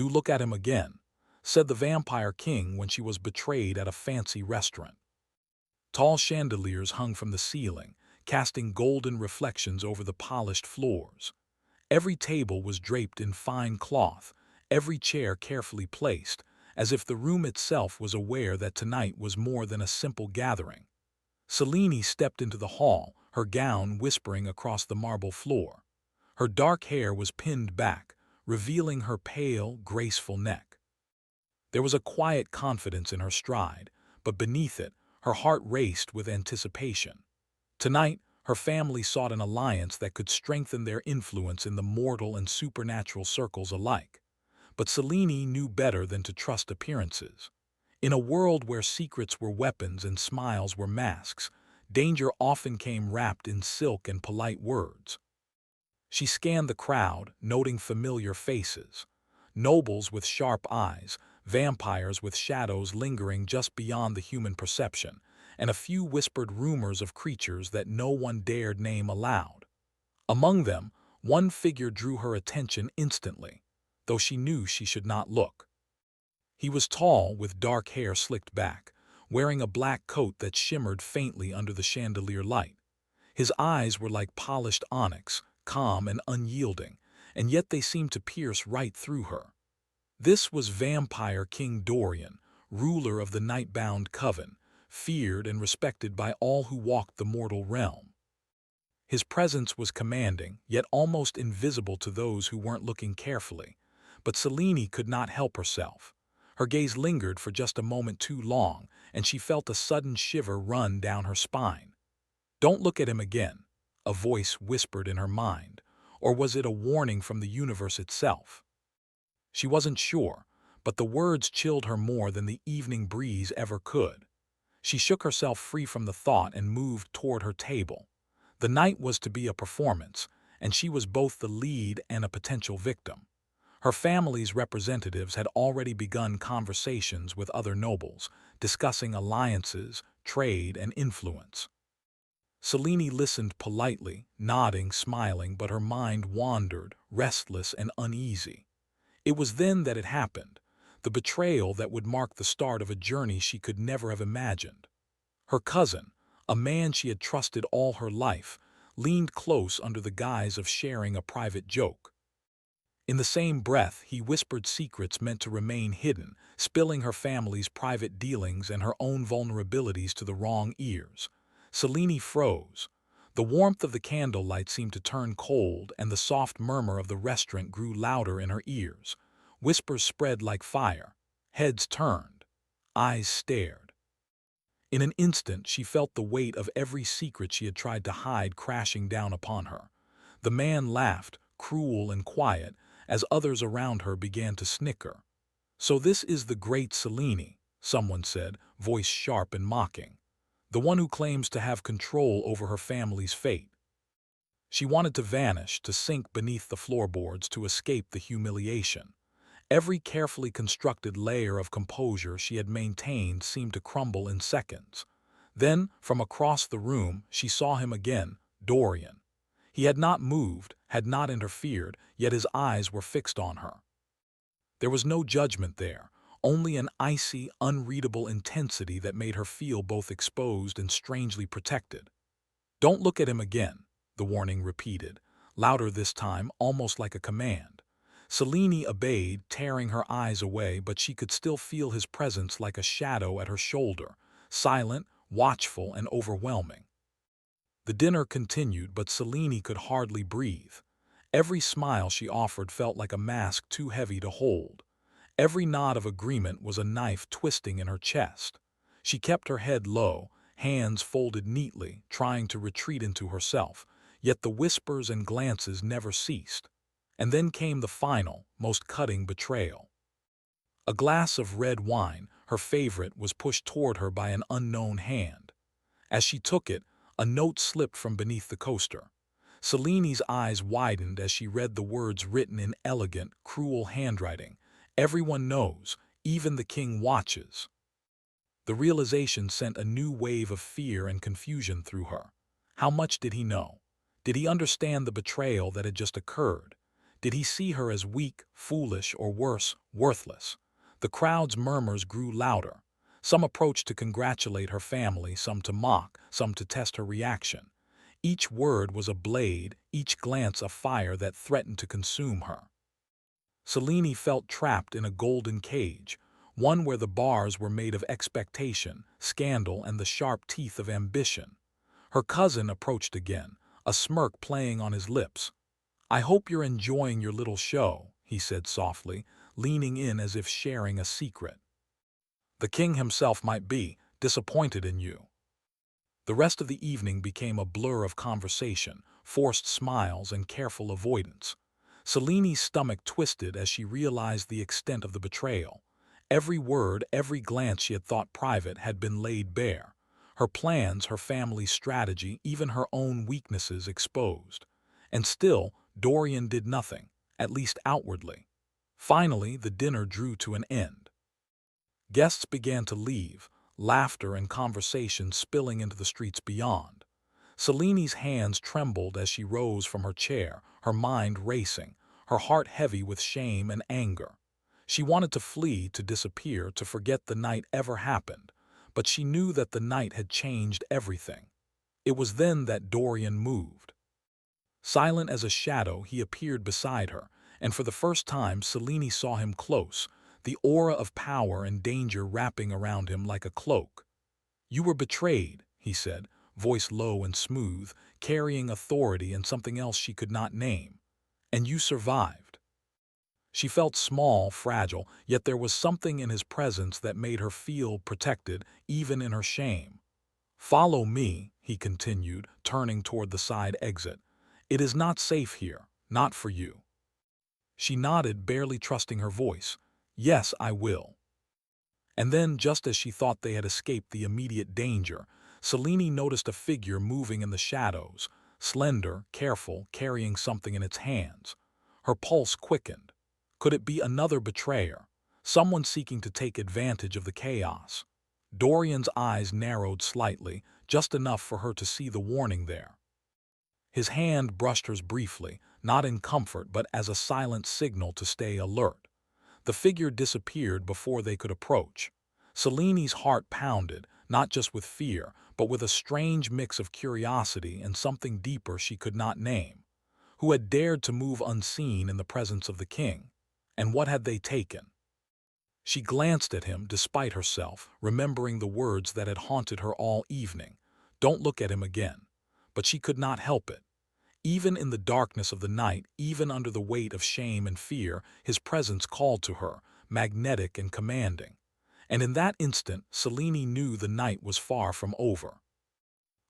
"Do look at him again," said the Vampire King when she was betrayed at a fancy restaurant. Tall chandeliers hung from the ceiling, casting golden reflections over the polished floors. Every table was draped in fine cloth, every chair carefully placed, as if the room itself was aware that tonight was more than a simple gathering. Selene stepped into the hall, her gown whispering across the marble floor. Her dark hair was pinned back, revealing her pale, graceful neck. There was a quiet confidence in her stride, but beneath it, her heart raced with anticipation. Tonight, her family sought an alliance that could strengthen their influence in the mortal and supernatural circles alike. But Selene knew better than to trust appearances. In a world where secrets were weapons and smiles were masks, danger often came wrapped in silk and polite words. She scanned the crowd, noting familiar faces. Nobles with sharp eyes, vampires with shadows lingering just beyond the human perception, and a few whispered rumors of creatures that no one dared name aloud. Among them, one figure drew her attention instantly, though she knew she should not look. He was tall, with dark hair slicked back, wearing a black coat that shimmered faintly under the chandelier light. His eyes were like polished onyx, calm and unyielding, and yet they seemed to pierce right through her. This was Vampire King Dorian, ruler of the Nightbound Coven, feared and respected by all who walked the mortal realm. His presence was commanding, yet almost invisible to those who weren't looking carefully. But Selene could not help herself. Her gaze lingered for just a moment too long, and she felt a sudden shiver run down her spine. "Don't look at him again," a voice whispered in her mind, or was it a warning from the universe itself? She wasn't sure, but the words chilled her more than the evening breeze ever could. She shook herself free from the thought and moved toward her table. The night was to be a performance, and she was both the lead and a potential victim. Her family's representatives had already begun conversations with other nobles, discussing alliances, trade, and influence. Selene listened politely, nodding, smiling, but her mind wandered, restless and uneasy. It was then that it happened, the betrayal that would mark the start of a journey she could never have imagined. Her cousin, a man she had trusted all her life, leaned close under the guise of sharing a private joke. In the same breath, he whispered secrets meant to remain hidden, spilling her family's private dealings and her own vulnerabilities to the wrong ears. Selene froze. The warmth of the candlelight seemed to turn cold, and the soft murmur of the restaurant grew louder in her ears. Whispers spread like fire. Heads turned. Eyes stared. In an instant, she felt the weight of every secret she had tried to hide crashing down upon her. The man laughed, cruel and quiet, as others around her began to snicker. "So this is the great Selene," someone said, voice sharp and mocking. "The one who claims to have control over her family's fate." She wanted to vanish, to sink beneath the floorboards, to escape the humiliation. Every carefully constructed layer of composure she had maintained seemed to crumble in seconds. Then, from across the room, she saw him again, Dorian. He had not moved, had not interfered, yet his eyes were fixed on her. There was no judgment there, only an icy, unreadable intensity that made her feel both exposed and strangely protected. "Don't look at him again," the warning repeated, louder this time, almost like a command. Selene obeyed, tearing her eyes away, but she could still feel his presence like a shadow at her shoulder, silent, watchful, and overwhelming. The dinner continued, but Selene could hardly breathe. Every smile she offered felt like a mask too heavy to hold. Every nod of agreement was a knife twisting in her chest. She kept her head low, hands folded neatly, trying to retreat into herself, yet the whispers and glances never ceased. And then came the final, most cutting betrayal. A glass of red wine, her favorite, was pushed toward her by an unknown hand. As she took it, a note slipped from beneath the coaster. Selene's eyes widened as she read the words written in elegant, cruel handwriting. "Everyone knows, even the king watches." The realization sent a new wave of fear and confusion through her. How much did he know? Did he understand the betrayal that had just occurred? Did he see her as weak, foolish, or worse, worthless? The crowd's murmurs grew louder. Some approached to congratulate her family, some to mock, some to test her reaction. Each word was a blade, each glance a fire that threatened to consume her. Selene felt trapped in a golden cage, one where the bars were made of expectation, scandal, and the sharp teeth of ambition. Her cousin approached again, a smirk playing on his lips. "I hope you're enjoying your little show," he said softly, leaning in as if sharing a secret. "The king himself might be disappointed in you." The rest of the evening became a blur of conversation, forced smiles, and careful avoidance. Selene's stomach twisted as she realized the extent of the betrayal. Every word, every glance she had thought private had been laid bare. Her plans, her family's strategy, even her own weaknesses exposed. And still, Dorian did nothing, at least outwardly. Finally, the dinner drew to an end. Guests began to leave, laughter and conversation spilling into the streets beyond. Selene's hands trembled as she rose from her chair, her mind racing, her heart heavy with shame and anger. She wanted to flee, to disappear, to forget the night ever happened, but she knew that the night had changed everything. It was then that Dorian moved. Silent as a shadow, he appeared beside her, and for the first time Selene saw him close, the aura of power and danger wrapping around him like a cloak. "You were betrayed," he said, voice low and smooth, carrying authority and something else she could not name. "And you survived." She felt small, fragile, yet there was something in his presence that made her feel protected, even in her shame. "Follow me," he continued, turning toward the side exit. "It is not safe here, not for you." She nodded, barely trusting her voice. "Yes, I will." And then, just as she thought they had escaped the immediate danger, Selene noticed a figure moving in the shadows, slender, careful, carrying something in its hands. Her pulse quickened. Could it be another betrayer? Someone seeking to take advantage of the chaos? Dorian's eyes narrowed slightly, just enough for her to see the warning there. His hand brushed hers briefly, not in comfort but as a silent signal to stay alert. The figure disappeared before they could approach. Selene's heart pounded, not just with fear, but with a strange mix of curiosity and something deeper she could not name. Who had dared to move unseen in the presence of the king? And what had they taken? She glanced at him despite herself, remembering the words that had haunted her all evening. "Don't look at him again." But she could not help it. Even in the darkness of the night, even under the weight of shame and fear, his presence called to her, magnetic and commanding. And in that instant, Selene knew the night was far from over.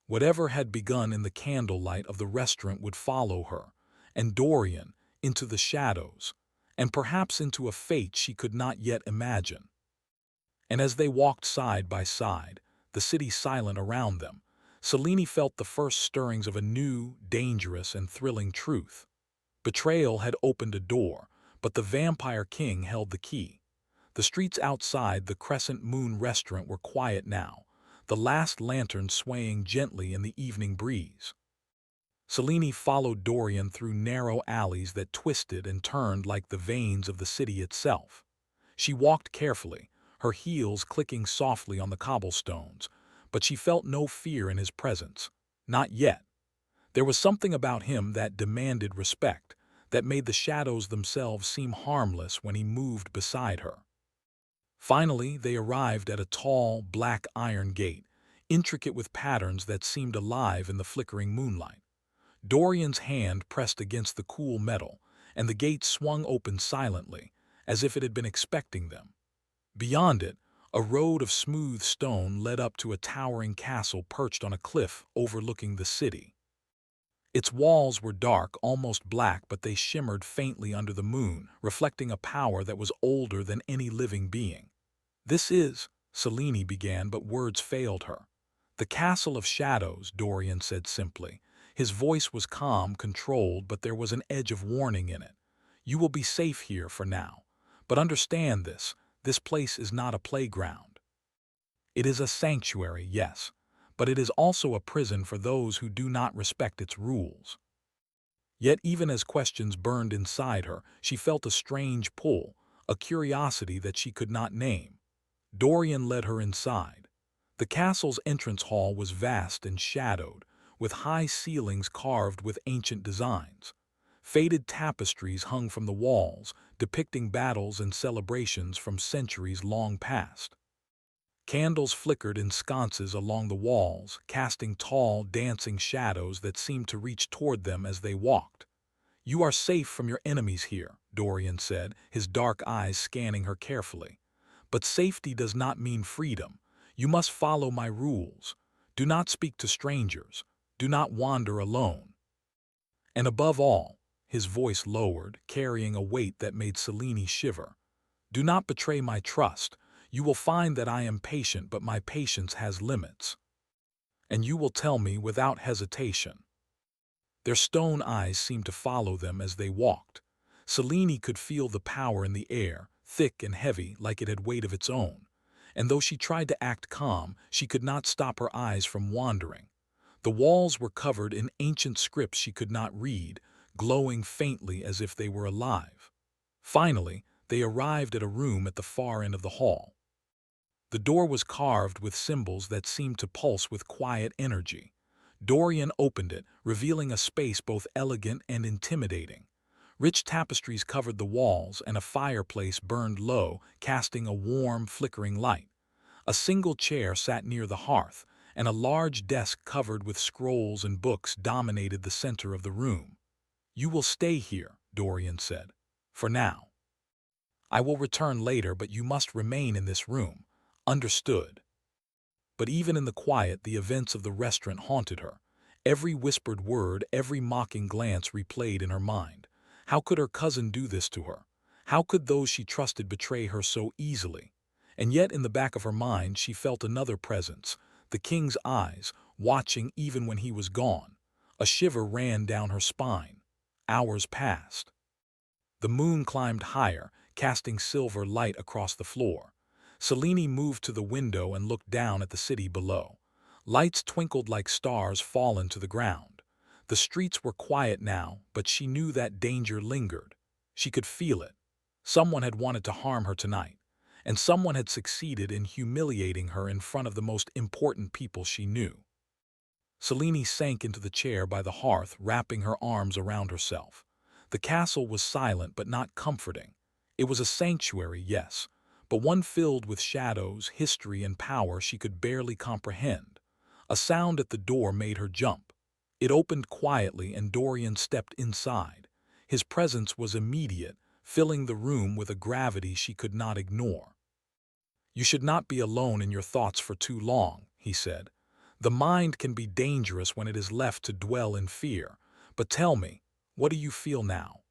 Whatever had begun in the candlelight of the restaurant would follow her, and Dorian, into the shadows, and perhaps into a fate she could not yet imagine. And as they walked side by side, the city silent around them, Selene felt the first stirrings of a new, dangerous, and thrilling truth. Betrayal had opened a door, but the Vampire King held the key. The streets outside the Crescent Moon restaurant were quiet now, the last lantern swaying gently in the evening breeze. Selene followed Dorian through narrow alleys that twisted and turned like the veins of the city itself. She walked carefully, her heels clicking softly on the cobblestones, but she felt no fear in his presence. Not yet. There was something about him that demanded respect, that made the shadows themselves seem harmless when he moved beside her. Finally, they arrived at a tall, black iron gate, intricate with patterns that seemed alive in the flickering moonlight. Dorian's hand pressed against the cool metal, and the gate swung open silently, as if it had been expecting them. Beyond it, a road of smooth stone led up to a towering castle perched on a cliff overlooking the city. Its walls were dark, almost black, but they shimmered faintly under the moon, reflecting a power that was older than any living being. "This is," Selene began, but words failed her. "The Castle of Shadows," Dorian said simply. His voice was calm, controlled, but there was an edge of warning in it. "You will be safe here for now. But understand this place is not a playground. It is a sanctuary, yes, but it is also a prison for those who do not respect its rules." Yet even as questions burned inside her, she felt a strange pull, a curiosity that she could not name. Dorian led her inside. The castle's entrance hall was vast and shadowed, with high ceilings carved with ancient designs. Faded tapestries hung from the walls, depicting battles and celebrations from centuries long past. Candles flickered in sconces along the walls, casting tall, dancing shadows that seemed to reach toward them as they walked. "You are safe from your enemies here," Dorian said, his dark eyes scanning her carefully. "But safety does not mean freedom. You must follow my rules. Do not speak to strangers. Do not wander alone. And above all," his voice lowered, carrying a weight that made Selene shiver, "do not betray my trust. You will find that I am patient, but my patience has limits. And you will tell me without hesitation." Their stone eyes seemed to follow them as they walked. Selene could feel the power in the air, thick and heavy like it had weight of its own. And though she tried to act calm, she could not stop her eyes from wandering. The walls were covered in ancient scripts she could not read, glowing faintly as if they were alive. Finally, they arrived at a room at the far end of the hall. The door was carved with symbols that seemed to pulse with quiet energy. Dorian opened it, revealing a space both elegant and intimidating. Rich tapestries covered the walls, and a fireplace burned low, casting a warm, flickering light. A single chair sat near the hearth, and a large desk covered with scrolls and books dominated the center of the room. "You will stay here," Dorian said, "for now. I will return later, but you must remain in this room. Understood?" But even in the quiet, the events of the restaurant haunted her. Every whispered word, every mocking glance replayed in her mind. How could her cousin do this to her? How could those she trusted betray her so easily? And yet in the back of her mind she felt another presence, the king's eyes, watching even when he was gone. A shiver ran down her spine. Hours passed. The moon climbed higher, casting silver light across the floor. Selene moved to the window and looked down at the city below. Lights twinkled like stars fallen to the ground. The streets were quiet now, but she knew that danger lingered. She could feel it. Someone had wanted to harm her tonight, and someone had succeeded in humiliating her in front of the most important people she knew. Selene sank into the chair by the hearth, wrapping her arms around herself. The castle was silent but not comforting. It was a sanctuary, yes, but one filled with shadows, history, and power she could barely comprehend. A sound at the door made her jump. It opened quietly and Dorian stepped inside. His presence was immediate, filling the room with a gravity she could not ignore. "You should not be alone in your thoughts for too long," he said. "The mind can be dangerous when it is left to dwell in fear. But tell me, what do you feel now?"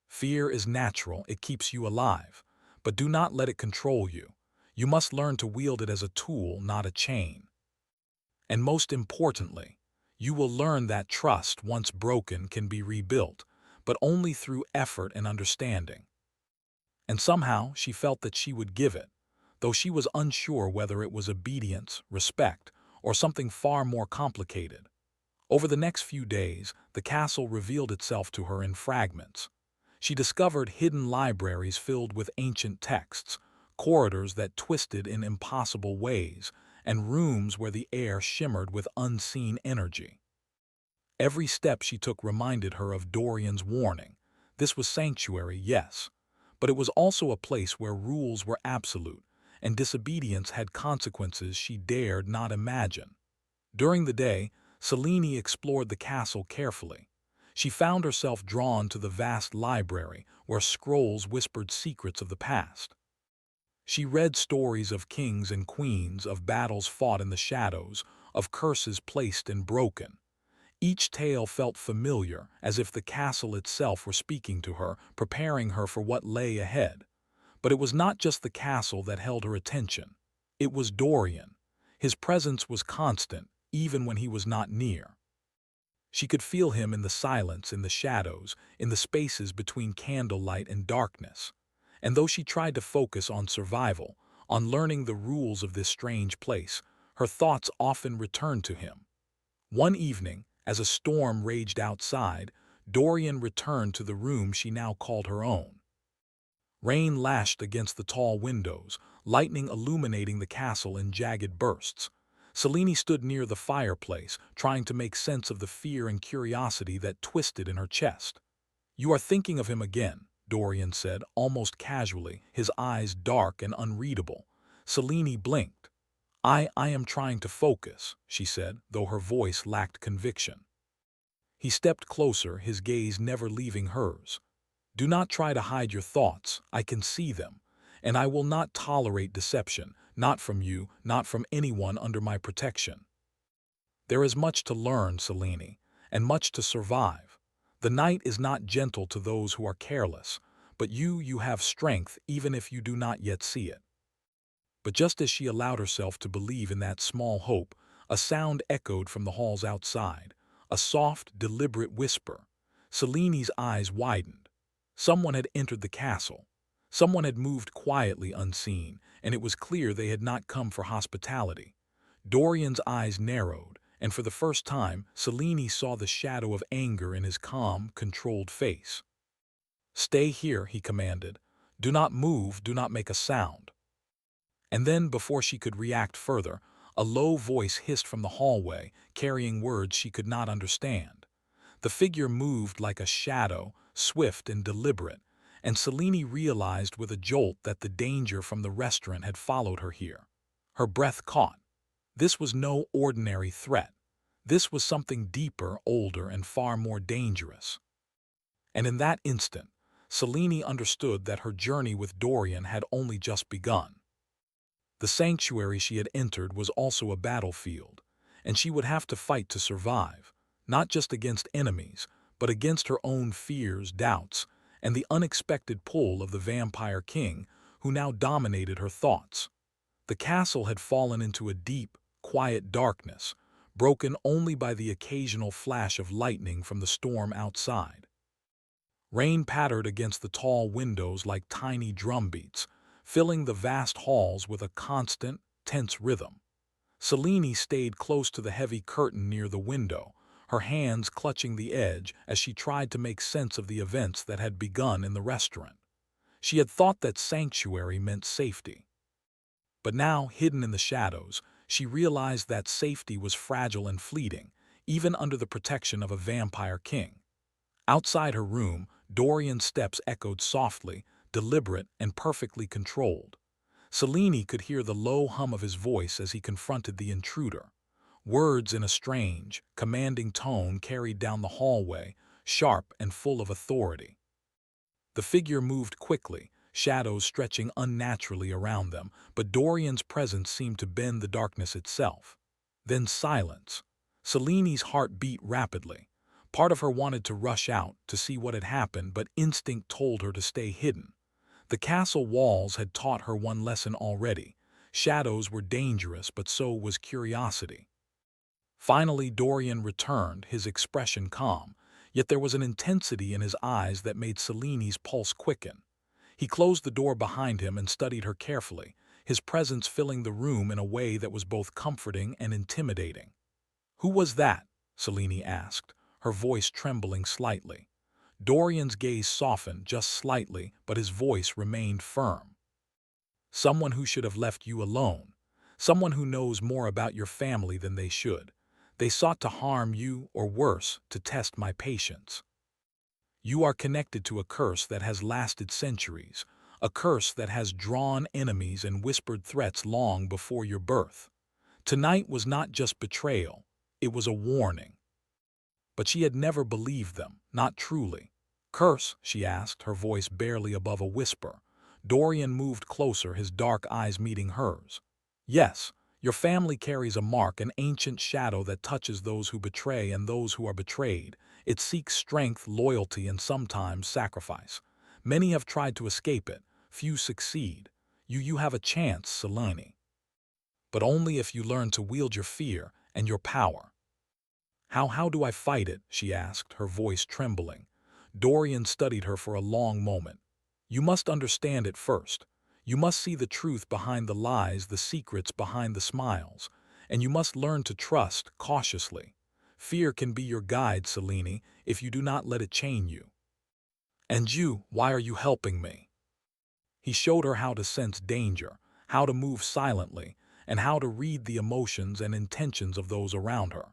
"Fear is natural, it keeps you alive. But do not let it control you. You must learn to wield it as a tool, not a chain. And most importantly, you will learn that trust, once broken, can be rebuilt, but only through effort and understanding." And somehow she felt that she would give it, though she was unsure whether it was obedience, respect, or something far more complicated. Over the next few days, the castle revealed itself to her in fragments. She discovered hidden libraries filled with ancient texts, corridors that twisted in impossible ways, and rooms where the air shimmered with unseen energy. Every step she took reminded her of Dorian's warning. This was sanctuary, yes, but it was also a place where rules were absolute, and disobedience had consequences she dared not imagine. During the day, Selene explored the castle carefully. She found herself drawn to the vast library where scrolls whispered secrets of the past. She read stories of kings and queens, of battles fought in the shadows, of curses placed and broken. Each tale felt familiar, as if the castle itself were speaking to her, preparing her for what lay ahead. But it was not just the castle that held her attention. It was Dorian. His presence was constant, even when he was not near. She could feel him in the silence, in the shadows, in the spaces between candlelight and darkness. And though she tried to focus on survival, on learning the rules of this strange place, her thoughts often returned to him. One evening, as a storm raged outside, Dorian returned to the room she now called her own. Rain lashed against the tall windows, lightning illuminating the castle in jagged bursts. Selene stood near the fireplace, trying to make sense of the fear and curiosity that twisted in her chest. "You are thinking of him again," Dorian said, almost casually, his eyes dark and unreadable. Selene blinked. I am trying to focus," she said, though her voice lacked conviction. He stepped closer, his gaze never leaving hers. "Do not try to hide your thoughts. I can see them. And I will not tolerate deception, not from you, not from anyone under my protection. There is much to learn, Selene, and much to survive. The night is not gentle to those who are careless, but you have strength even if you do not yet see it." But just as she allowed herself to believe in that small hope, a sound echoed from the halls outside, a soft, deliberate whisper. Selene's eyes widened. Someone had entered the castle. Someone had moved quietly unseen, and it was clear they had not come for hospitality. Dorian's eyes narrowed, and for the first time, Selene saw the shadow of anger in his calm, controlled face. "Stay here," he commanded. "Do not move, do not make a sound." And then, before she could react further, a low voice hissed from the hallway, carrying words she could not understand. The figure moved like a shadow, swift and deliberate, and Selene realized with a jolt that the danger from the restaurant had followed her here. Her breath caught. This was no ordinary threat. This was something deeper, older, and far more dangerous. And in that instant, Selene understood that her journey with Dorian had only just begun. The sanctuary she had entered was also a battlefield, and she would have to fight to survive, not just against enemies, but against her own fears, doubts, and the unexpected pull of the Vampire King, who now dominated her thoughts. The castle had fallen into a deep, quiet darkness, broken only by the occasional flash of lightning from the storm outside. Rain pattered against the tall windows like tiny drumbeats, filling the vast halls with a constant, tense rhythm. Selene stayed close to the heavy curtain near the window, her hands clutching the edge as she tried to make sense of the events that had begun in the restaurant. She had thought that sanctuary meant safety. But now, hidden in the shadows, she realized that safety was fragile and fleeting, even under the protection of a vampire king. Outside her room, Dorian's steps echoed softly, deliberate and perfectly controlled. Selene could hear the low hum of his voice as he confronted the intruder. Words in a strange, commanding tone carried down the hallway, sharp and full of authority. The figure moved quickly, shadows stretching unnaturally around them, but Dorian's presence seemed to bend the darkness itself. Then silence. Selene's heart beat rapidly. Part of her wanted to rush out to see what had happened, but instinct told her to stay hidden. The castle walls had taught her one lesson already. Shadows were dangerous, but so was curiosity. Finally, Dorian returned, his expression calm, yet there was an intensity in his eyes that made Selene's pulse quicken. He closed the door behind him and studied her carefully, his presence filling the room in a way that was both comforting and intimidating. "Who was that?" Selene asked, her voice trembling slightly. Dorian's gaze softened just slightly, but his voice remained firm. "Someone who should have left you alone. Someone who knows more about your family than they should. They sought to harm you, or worse, to test my patience. You are connected to a curse that has lasted centuries, a curse that has drawn enemies and whispered threats long before your birth. Tonight was not just betrayal, it was a warning." But she had never believed them, not truly. "Curse?" she asked, her voice barely above a whisper. Dorian moved closer, his dark eyes meeting hers. "Yes, your family carries a mark, an ancient shadow that touches those who betray and those who are betrayed. It seeks strength, loyalty, and sometimes sacrifice. Many have tried to escape it. Few succeed. You have a chance, Selene. But only if you learn to wield your fear and your power." How do I fight it?" she asked, her voice trembling. Dorian studied her for a long moment. "You must understand it first. You must see the truth behind the lies, the secrets behind the smiles. And you must learn to trust cautiously. Fear can be your guide, Selene, if you do not let it chain you. And you, why are you helping me? He showed her how to sense danger, how to move silently, and how to read the emotions and intentions of those around her.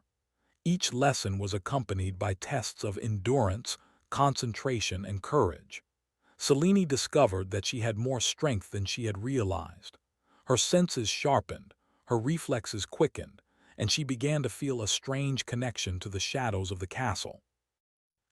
Each lesson was accompanied by tests of endurance, concentration, and courage. Selene discovered that she had more strength than she had realized. Her senses sharpened, her reflexes quickened, and she began to feel a strange connection to the shadows of the castle.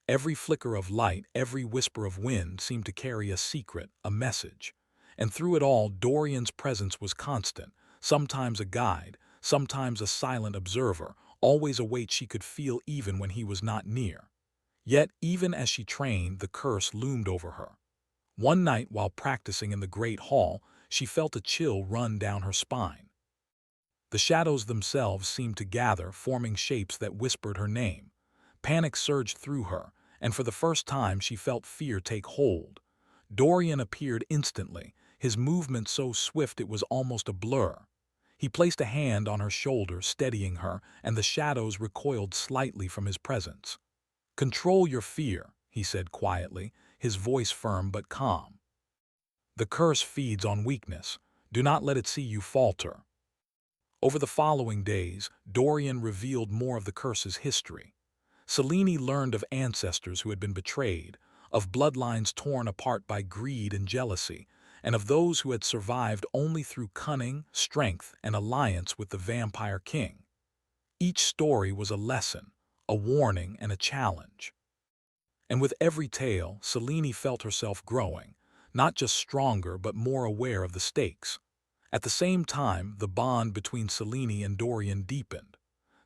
Every flicker of light, every whisper of wind seemed to carry a secret, a message. And through it all, Dorian's presence was constant, sometimes a guide, sometimes a silent observer, always a weight she could feel even when he was not near. Yet, even as she trained, the curse loomed over her. One night, while practicing in the great hall, she felt a chill run down her spine. The shadows themselves seemed to gather, forming shapes that whispered her name. Panic surged through her, and for the first time she felt fear take hold. Dorian appeared instantly, his movement so swift it was almost a blur. He placed a hand on her shoulder, steadying her, and the shadows recoiled slightly from his presence. "Control your fear," he said quietly, his voice firm but calm. "The curse feeds on weakness. Do not let it see you falter." Over the following days, Dorian revealed more of the curse's history. Selene learned of ancestors who had been betrayed, of bloodlines torn apart by greed and jealousy, and of those who had survived only through cunning, strength, and alliance with the Vampire King. Each story was a lesson, a warning, and a challenge. And with every tale, Selene felt herself growing, not just stronger but more aware of the stakes. At the same time, the bond between Selene and Dorian deepened.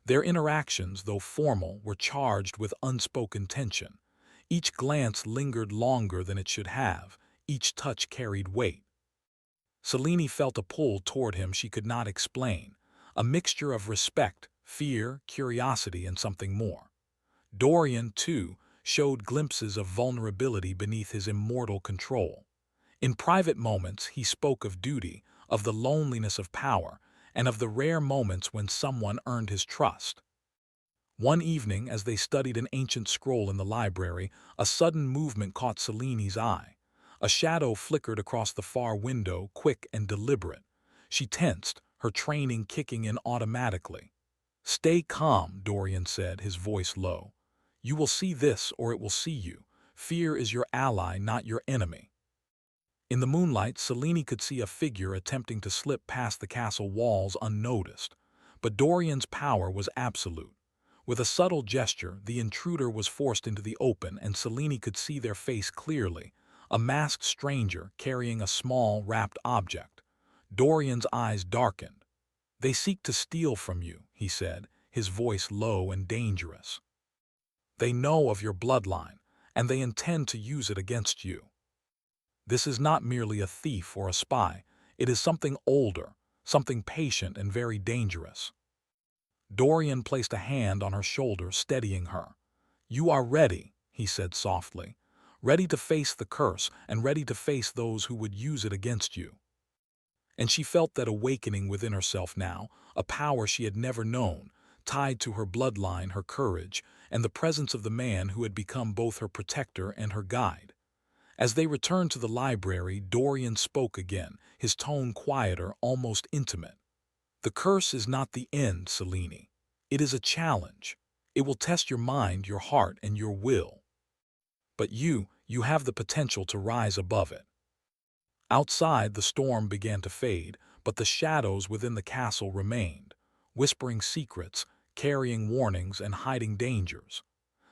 Their interactions, though formal, were charged with unspoken tension. Each glance lingered longer than it should have, each touch carried weight. Selene felt a pull toward him she could not explain, a mixture of respect, fear, curiosity, and something more. Dorian, too, showed glimpses of vulnerability beneath his immortal control. In private moments, he spoke of duty, of the loneliness of power, and of the rare moments when someone earned his trust. One evening, as they studied an ancient scroll in the library, a sudden movement caught Selene's eye. A shadow flickered across the far window, quick and deliberate. She tensed, her training kicking in automatically. "Stay calm," Dorian said, his voice low. "You will see this or it will see you. Fear is your ally, not your enemy." In the moonlight, Selene could see a figure attempting to slip past the castle walls unnoticed. But Dorian's power was absolute. With a subtle gesture, the intruder was forced into the open and Selene could see their face clearly, a masked stranger carrying a small, wrapped object. Dorian's eyes darkened. "They seek to steal from you," he said, his voice low and dangerous. "They know of your bloodline, and they intend to use it against you. This is not merely a thief or a spy, it is something older, something patient and very dangerous." Dorian placed a hand on her shoulder, steadying her. "You are ready," he said softly, "ready to face the curse and ready to face those who would use it against you." And she felt that awakening within herself now, a power she had never known, tied to her bloodline, her courage, and the presence of the man who had become both her protector and her guide. As they returned to the library, Dorian spoke again, his tone quieter, almost intimate. "The curse is not the end, Selene. It is a challenge. It will test your mind, your heart, and your will. But you have the potential to rise above it." Outside, the storm began to fade, but the shadows within the castle remained, whispering secrets, carrying warnings, and hiding dangers.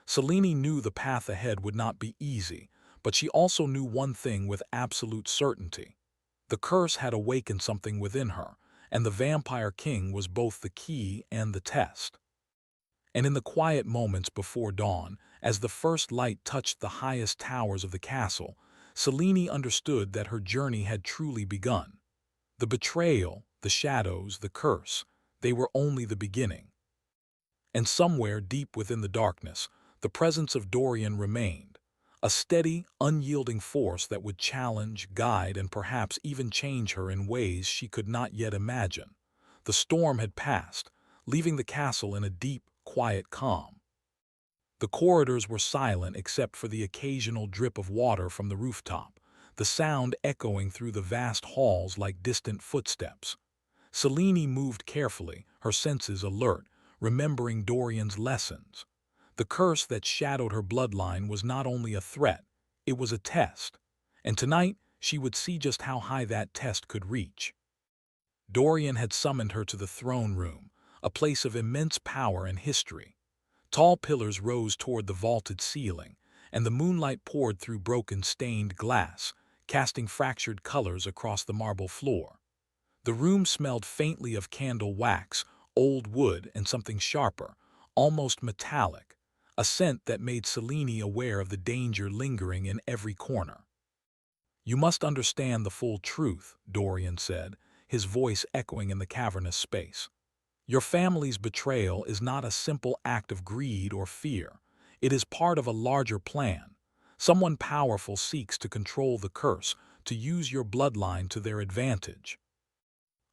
Selene knew the path ahead would not be easy, but she also knew one thing with absolute certainty. The curse had awakened something within her, and the Vampire King was both the key and the test. And in the quiet moments before dawn, as the first light touched the highest towers of the castle, Selene understood that her journey had truly begun. The betrayal, the shadows, the curse, they were only the beginning. And somewhere deep within the darkness, the presence of Dorian remained, a steady, unyielding force that would challenge, guide, and perhaps even change her in ways she could not yet imagine. The storm had passed, leaving the castle in a deep, quiet calm. The corridors were silent except for the occasional drip of water from the rooftop, the sound echoing through the vast halls like distant footsteps. Selene moved carefully, her senses alert, remembering Dorian's lessons. The curse that shadowed her bloodline was not only a threat, it was a test. And tonight, she would see just how high that test could reach. Dorian had summoned her to the throne room, a place of immense power and history. Tall pillars rose toward the vaulted ceiling, and the moonlight poured through broken stained glass, casting fractured colors across the marble floor. The room smelled faintly of candle wax, old wood, and something sharper, almost metallic, a scent that made Selene aware of the danger lingering in every corner. "You must understand the full truth," Dorian said, his voice echoing in the cavernous space. "Your family's betrayal is not a simple act of greed or fear. It is part of a larger plan. Someone powerful seeks to control the curse, to use your bloodline to their advantage.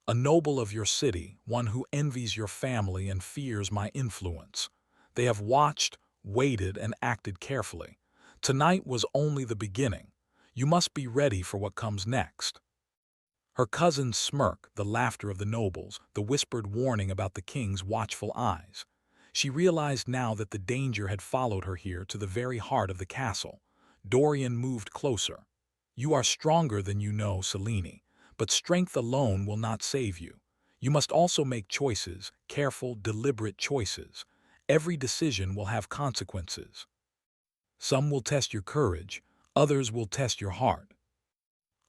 A noble of your city, one who envies your family and fears my influence. They have watched, waited, and acted carefully. Tonight was only the beginning. You must be ready for what comes next." Her cousin's smirk, the laughter of the nobles, the whispered warning about the king's watchful eyes. She realized now that the danger had followed her here to the very heart of the castle. Dorian moved closer. "You are stronger than you know, Selene, but strength alone will not save you. You must also make choices, careful, deliberate choices. Every decision will have consequences. Some will test your courage, others will test your heart."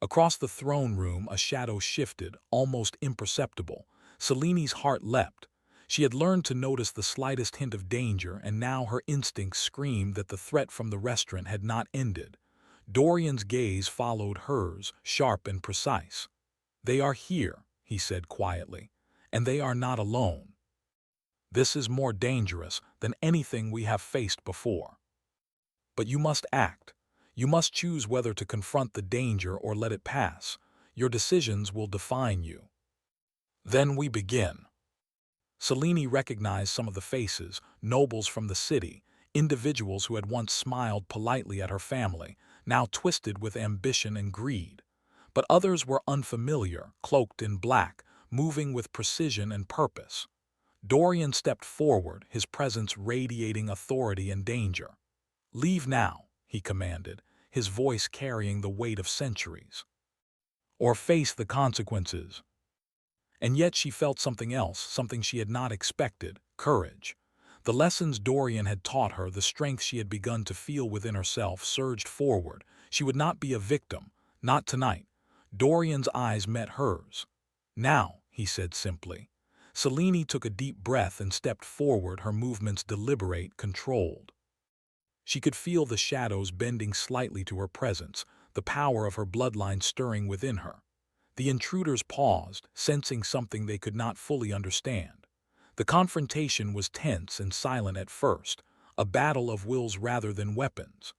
Across the throne room, a shadow shifted, almost imperceptible. Selene's heart leapt. She had learned to notice the slightest hint of danger, and now her instincts screamed that the threat from the restaurant had not ended. Dorian's gaze followed hers, sharp and precise. "They are here," he said quietly, "and they are not alone. This is more dangerous than anything we have faced before. But you must act. You must choose whether to confront the danger or let it pass. Your decisions will define you." Then we begin. Selene recognized some of the faces, nobles from the city, individuals who had once smiled politely at her family, now twisted with ambition and greed. But others were unfamiliar, cloaked in black, moving with precision and purpose. Dorian stepped forward, his presence radiating authority and danger. "Leave now," he commanded, his voice carrying the weight of centuries. "Or face the consequences." And yet she felt something else, something she had not expected: courage. The lessons Dorian had taught her, the strength she had begun to feel within herself, surged forward. She would not be a victim, not tonight. Dorian's eyes met hers. "Now," he said simply. Selene took a deep breath and stepped forward, her movements deliberate, controlled. She could feel the shadows bending slightly to her presence, the power of her bloodline stirring within her. The intruders paused, sensing something they could not fully understand. The confrontation was tense and silent at first, a battle of wills rather than weapons.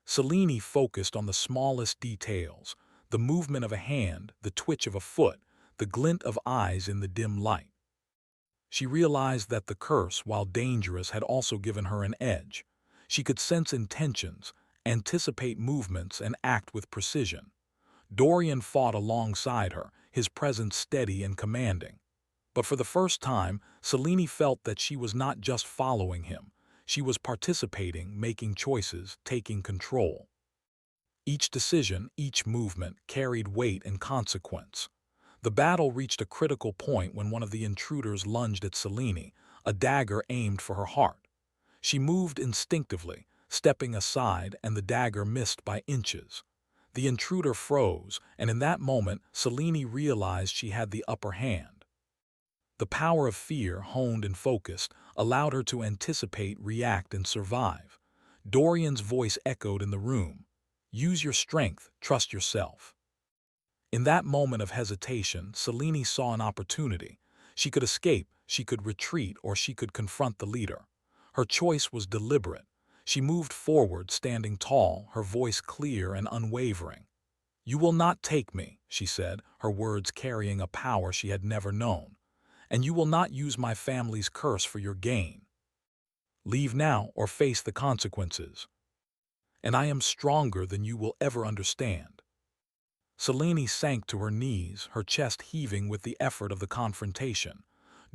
Selene focused on the smallest details: the movement of a hand, the twitch of a foot, the glint of eyes in the dim light. She realized that the curse, while dangerous, had also given her an edge. She could sense intentions, anticipate movements, and act with precision. Dorian fought alongside her, his presence steady and commanding. But for the first time, Selene felt that she was not just following him. She was participating, making choices, taking control. Each decision, each movement, carried weight and consequence. The battle reached a critical point when one of the intruders lunged at Selene, a dagger aimed for her heart. She moved instinctively, stepping aside, and the dagger missed by inches. The intruder froze, and in that moment, Selene realized she had the upper hand. The power of fear, honed and focused, allowed her to anticipate, react, and survive. Dorian's voice echoed in the room. "Use your strength, trust yourself." In that moment of hesitation, Selene saw an opportunity. She could escape, she could retreat, or she could confront the leader. Her choice was deliberate. She moved forward, standing tall, her voice clear and unwavering. "You will not take me," she said, her words carrying a power she had never known. "And you will not use my family's curse for your gain. Leave now or face the consequences. And I am stronger than you will ever understand. Selene sank to her knees, her chest heaving with the effort of the confrontation.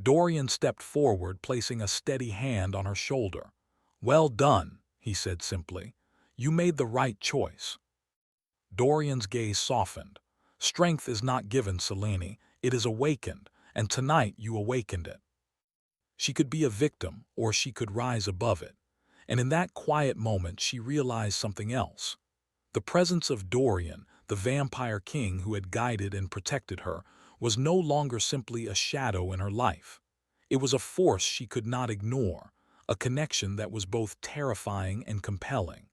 Dorian stepped forward, placing a steady hand on her shoulder. "Well done," he said simply. "You made the right choice." Dorian's gaze softened. "Strength is not given, Selene. It is awakened, and tonight you awakened it." She could be a victim, or she could rise above it. And in that quiet moment she realized something else. The presence of Dorian, the vampire king who had guided and protected her, was no longer simply a shadow in her life. It was a force she could not ignore, a connection that was both terrifying and compelling.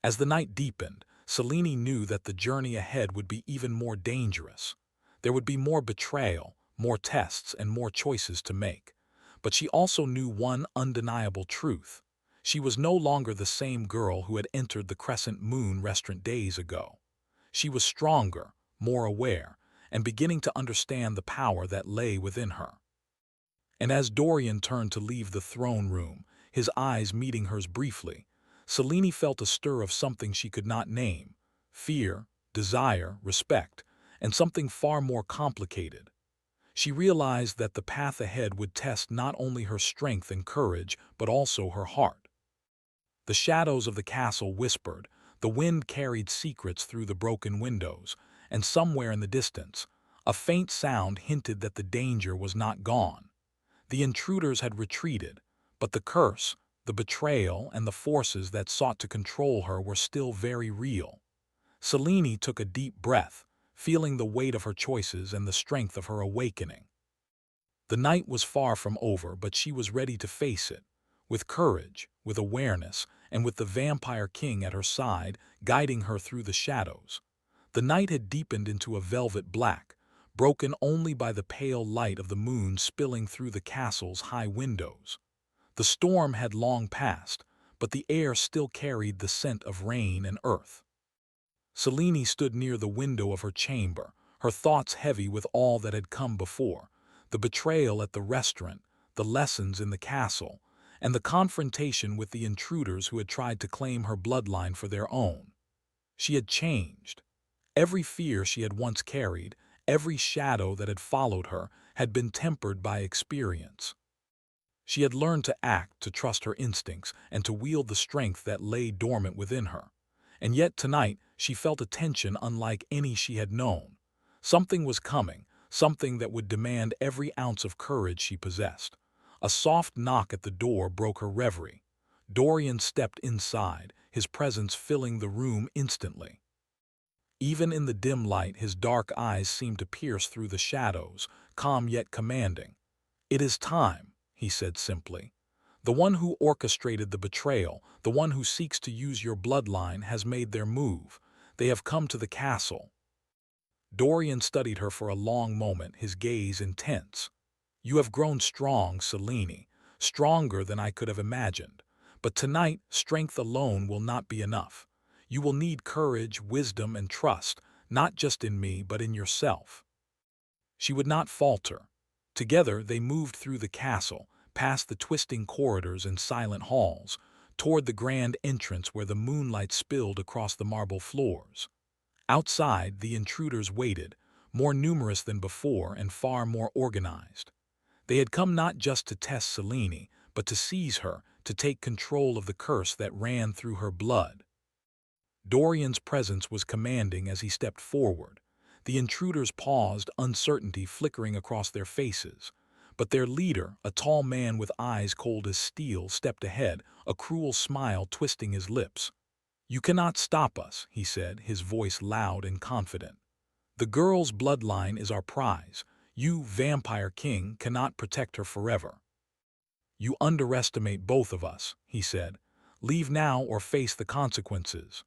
As the night deepened, Selene knew that the journey ahead would be even more dangerous. There would be more betrayal, more tests, and more choices to make. But she also knew one undeniable truth. She was no longer the same girl who had entered the Crescent Moon restaurant days ago. She was stronger, more aware, and beginning to understand the power that lay within her. And as Dorian turned to leave the throne room, his eyes meeting hers briefly, Selene felt a stir of something she could not name: fear, desire, respect, and something far more complicated. She realized that the path ahead would test not only her strength and courage, but also her heart. The shadows of the castle whispered, the wind carried secrets through the broken windows, and somewhere in the distance, a faint sound hinted that the danger was not gone. The intruders had retreated, but the curse, the betrayal, and the forces that sought to control her were still very real. Selene took a deep breath, feeling the weight of her choices and the strength of her awakening. The night was far from over, but she was ready to face it, with courage, with awareness, and with the Vampire King at her side, guiding her through the shadows. The night had deepened into a velvet black, broken only by the pale light of the moon spilling through the castle's high windows. The storm had long passed, but the air still carried the scent of rain and earth. Selene stood near the window of her chamber, her thoughts heavy with all that had come before: the betrayal at the restaurant, the lessons in the castle, and the confrontation with the intruders who had tried to claim her bloodline for their own. She had changed. Every fear she had once carried, every shadow that had followed her, had been tempered by experience. She had learned to act, to trust her instincts, and to wield the strength that lay dormant within her. And yet tonight she felt a tension unlike any she had known. Something was coming, something that would demand every ounce of courage she possessed. A soft knock at the door broke her reverie. Dorian stepped inside, his presence filling the room instantly. Even in the dim light, his dark eyes seemed to pierce through the shadows, calm yet commanding. "It is time," he said simply. "The one who orchestrated the betrayal, the one who seeks to use your bloodline, has made their move. They have come to the castle." Dorian studied her for a long moment, his gaze intense. "You have grown strong, Selene, stronger than I could have imagined. But tonight, strength alone will not be enough. You will need courage, wisdom, and trust, not just in me, but in yourself." She would not falter. Together they moved through the castle, past the twisting corridors and silent halls, toward the grand entrance where the moonlight spilled across the marble floors. Outside, the intruders waited, more numerous than before and far more organized. They had come not just to test Selene, but to seize her, to take control of the curse that ran through her blood. Dorian's presence was commanding as he stepped forward. The intruders paused, uncertainty flickering across their faces. But their leader, a tall man with eyes cold as steel, stepped ahead, a cruel smile twisting his lips. "You cannot stop us," he said, his voice loud and confident. "The girl's bloodline is our prize. You, Vampire King, cannot protect her forever." "You underestimate both of us," he said. "Leave now or face the consequences."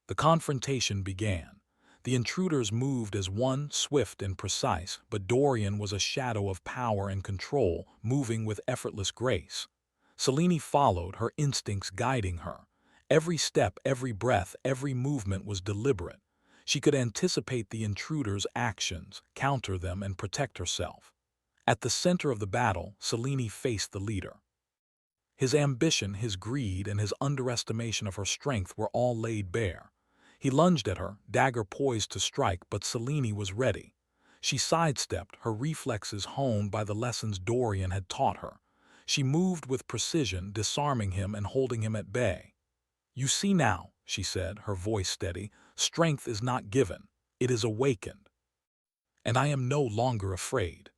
The confrontation began. The intruders moved as one, swift and precise, but Dorian was a shadow of power and control, moving with effortless grace. Selene followed, her instincts guiding her. Every step, every breath, every movement was deliberate. She could anticipate the intruders' actions, counter them, and protect herself. At the center of the battle, Selene faced the leader. His ambition, his greed, and his underestimation of her strength were all laid bare. He lunged at her, dagger poised to strike, but Selene was ready. She sidestepped, her reflexes honed by the lessons Dorian had taught her. She moved with precision, disarming him and holding him at bay. "You see now," she said, her voice steady, "strength is not given, it is awakened. And I am no longer afraid.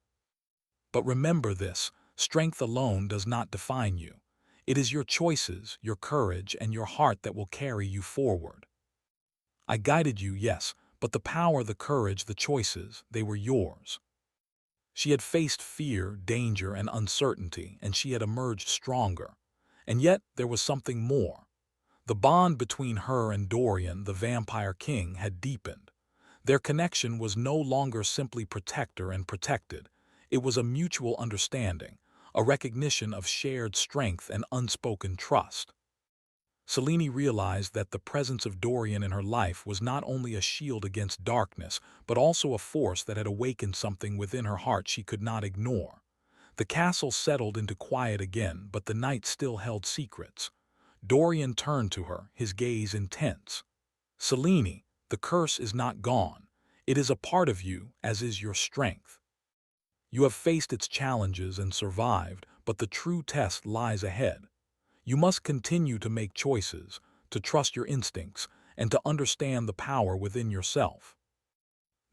But remember this, strength alone does not define you. It is your choices, your courage, and your heart that will carry you forward. I guided you, yes, but the power, the courage, the choices, they were yours." She had faced fear, danger, and uncertainty, and she had emerged stronger. And yet there was something more. The bond between her and Dorian, the Vampire King, had deepened. Their connection was no longer simply protector and protected. It was a mutual understanding, a recognition of shared strength and unspoken trust. Selene realized that the presence of Dorian in her life was not only a shield against darkness, but also a force that had awakened something within her heart she could not ignore. The castle settled into quiet again, but the night still held secrets. Dorian turned to her, his gaze intense. "Selene, the curse is not gone. It is a part of you, as is your strength. You have faced its challenges and survived, but the true test lies ahead. You must continue to make choices, to trust your instincts, and to understand the power within yourself."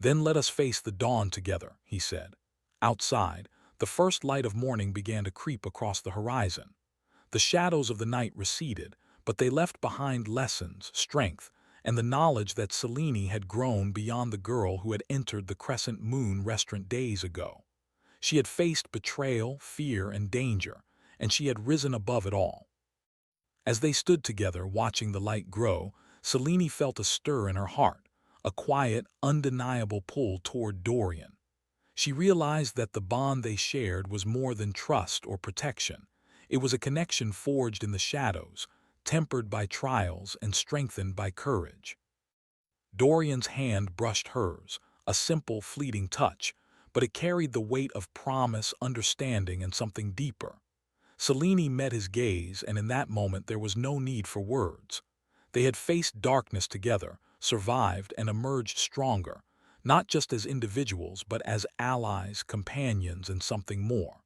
"Then let us face the dawn together," he said. Outside, the first light of morning began to creep across the horizon. The shadows of the night receded, but they left behind lessons, strength, and the knowledge that Selene had grown beyond the girl who had entered the Crescent Moon restaurant days ago. She had faced betrayal, fear, and danger, and she had risen above it all. As they stood together, watching the light grow, Selene felt a stir in her heart, a quiet, undeniable pull toward Dorian. She realized that the bond they shared was more than trust or protection. It was a connection forged in the shadows, tempered by trials and strengthened by courage. Dorian's hand brushed hers, a simple, fleeting touch, but it carried the weight of promise, understanding, and something deeper. Selene met his gaze, and in that moment there was no need for words. They had faced darkness together, survived, and emerged stronger, not just as individuals, but as allies, companions, and something more.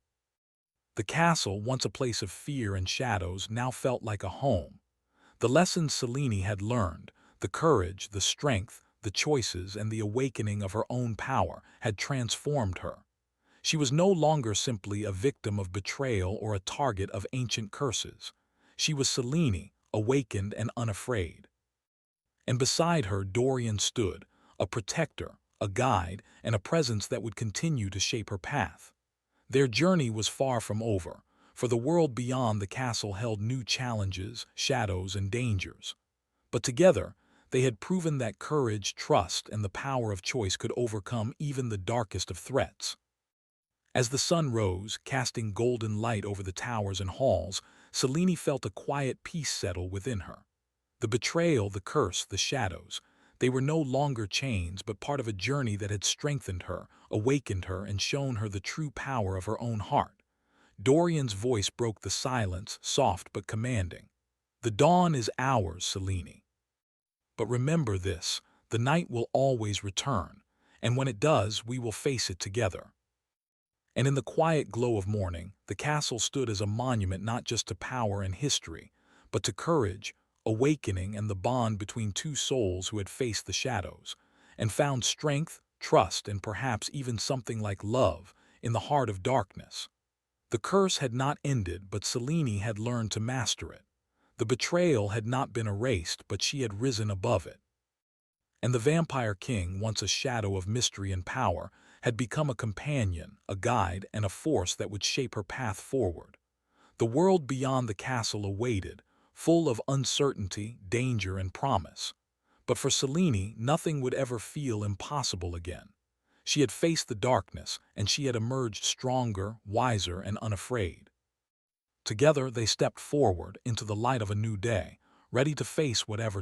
The castle, once a place of fear and shadows, now felt like a home. The lessons Selene had learned, the courage, the strength, the choices, and the awakening of her own power had transformed her. She was no longer simply a victim of betrayal or a target of ancient curses. She was Selene, awakened and unafraid. And beside her Dorian stood, a protector, a guide, and a presence that would continue to shape her path. Their journey was far from over, for the world beyond the castle held new challenges, shadows, and dangers. But together, they had proven that courage, trust, and the power of choice could overcome even the darkest of threats. As the sun rose, casting golden light over the towers and halls, Selene felt a quiet peace settle within her. The betrayal, the curse, the shadows, they were no longer chains, but part of a journey that had strengthened her, awakened her, and shown her the true power of her own heart. Dorian's voice broke the silence, soft but commanding. "The dawn is ours, Selene. But remember this, the night will always return, and when it does, we will face it together." And in the quiet glow of morning, the castle stood as a monument not just to power and history, but to courage, awakening, and the bond between two souls who had faced the shadows, and found strength, trust, and perhaps even something like love in the heart of darkness. The curse had not ended, but Selene had learned to master it. The betrayal had not been erased, but she had risen above it. And the Vampire King, once a shadow of mystery and power, had become a companion, a guide, and a force that would shape her path forward. The world beyond the castle awaited, full of uncertainty, danger, and promise. But for Selene, nothing would ever feel impossible again. She had faced the darkness, and she had emerged stronger, wiser, and unafraid. Together they stepped forward into the light of a new day, ready to face whatever